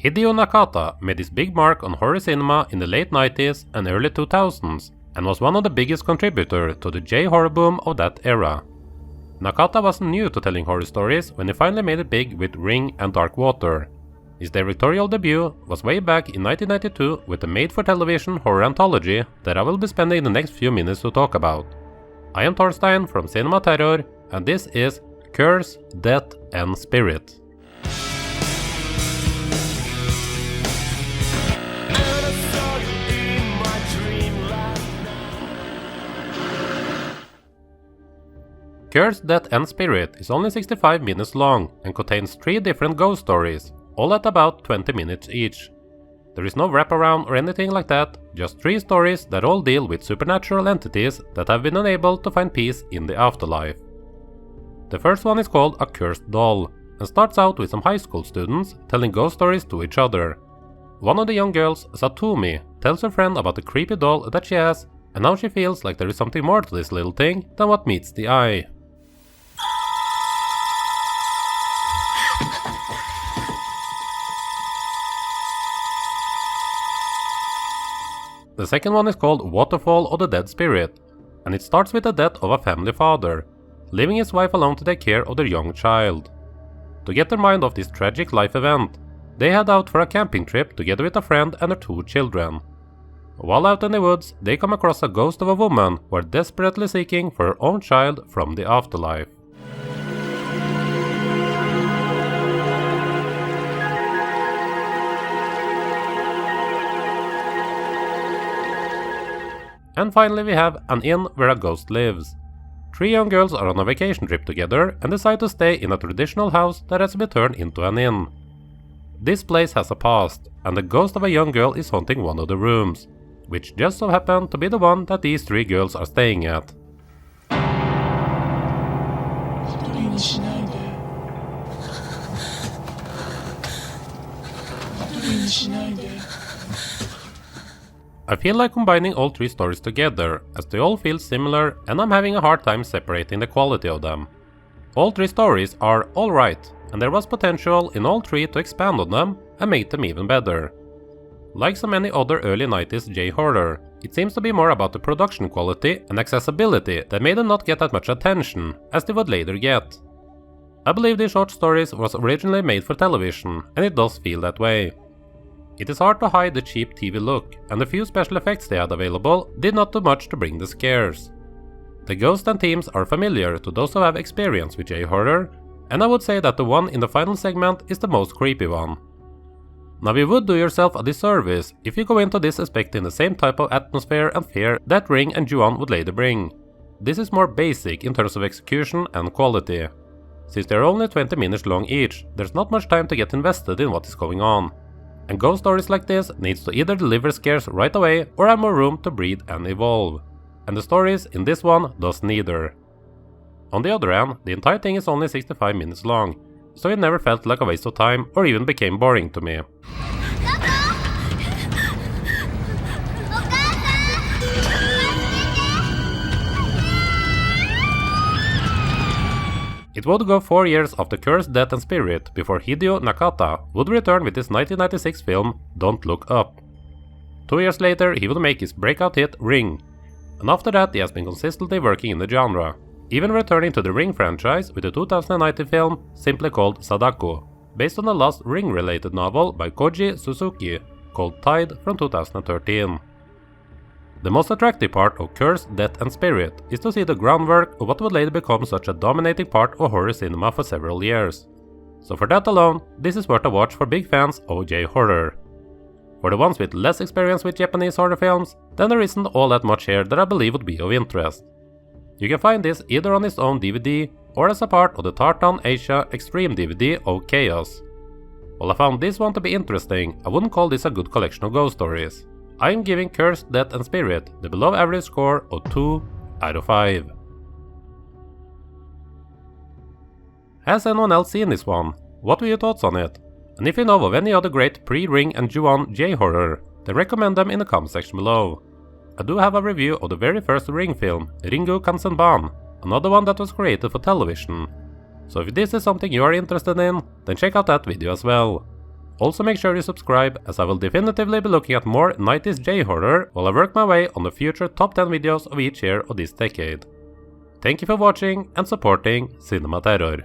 Hideo Nakata made his big mark on horror cinema in the late 90s and early 2000s and was one of the biggest contributors to the J-horror boom of that era. Nakata wasn't new to telling horror stories when he finally made it big with Ring and Dark Water. His directorial debut was way back in 1992 with a made-for-television horror anthology that I will be spending the next few minutes to talk about. I am Torstein from CinemaTerror, and this is Curse, Death and Spirit. Curse, Death and Spirit is only 65 minutes long and contains 3 different ghost stories, all at about 20 minutes each. There is no wraparound or anything like that, just 3 stories that all deal with supernatural entities that have been unable to find peace in the afterlife. The first one is called A Cursed Doll, and starts out with some high school students telling ghost stories to each other. One of the young girls, Satumi, tells her friend about the creepy doll that she has, and now she feels like there is something more to this little thing than what meets the eye. The second one is called Waterfall of the Dead Spirit, and it starts with the death of a family father, leaving his wife alone to take care of their young child. To get their mind off this tragic life event, they head out for a camping trip together with a friend and their 2 children. While out in the woods, they come across a ghost of a woman who are desperately seeking for her own child from the afterlife. And finally we have An Inn Where a Ghost Lives. 3 young girls are on a vacation trip together and decide to stay in a traditional house that has been turned into an inn. This place has a past, and the ghost of a young girl is haunting one of the rooms, which just so happened to be the one that these 3 girls are staying at. I feel like combining all 3 stories together, as they all feel similar and I'm having a hard time separating the quality of them. All 3 stories are alright, and there was potential in all 3 to expand on them and make them even better. Like so many other early 90s J-horror, it seems to be more about the production quality and accessibility that made them not get that much attention as they would later get. I believe these short stories was originally made for television, and it does feel that way. It is hard to hide the cheap TV look, and the few special effects they had available did not do much to bring the scares. The ghosts and themes are familiar to those who have experience with J-horror, and I would say that the one in the final segment is the most creepy one. Now you would do yourself a disservice if you go into this expecting the same type of atmosphere and fear that Ring and Ju-on would later bring. This is more basic in terms of execution and quality. Since they are only 20 minutes long each, there's not much time to get invested in what is going on. And ghost stories like this needs to either deliver scares right away or have more room to breathe and evolve. And the stories in this one does neither. On the other hand, the entire thing is only 65 minutes long, so it never felt like a waste of time or even became boring to me. It would go 4 years after Curse, Death and Spirit before Hideo Nakata would return with his 1996 film Don't Look Up. 2 years later he would make his breakout hit Ring, and after that he has been consistently working in the genre, even returning to the Ring franchise with the 2019 film simply called Sadako, based on the last Ring-related novel by Koji Suzuki called Tide from 2013. The most attractive part of Curse, Death and Spirit is to see the groundwork of what would later become such a dominating part of horror cinema for several years. So for that alone, this is worth a watch for big fans of J-horror. For the ones with less experience with Japanese horror films, then there isn't all that much here that I believe would be of interest. You can find this either on its own DVD or as a part of the Tartan Asia Extreme DVD of Chaos. While I found this one to be interesting, I wouldn't call this a good collection of ghost stories. I am giving Curse, Death and Spirit the below average score of 2 out of 5. Has anyone else seen this one? What were your thoughts on it? And if you know of any other great pre-Ring and Ju-on J-horror, then recommend them in the comment section below. I do have a review of the very first Ring film, Ringu Kansenban, another one that was created for television. So if this is something you are interested in, then check out that video as well. Also make sure you subscribe, as I will definitively be looking at more 90s J-horror while I work my way on the future top 10 videos of each year of this decade. Thank you for watching and supporting CinemaTerror.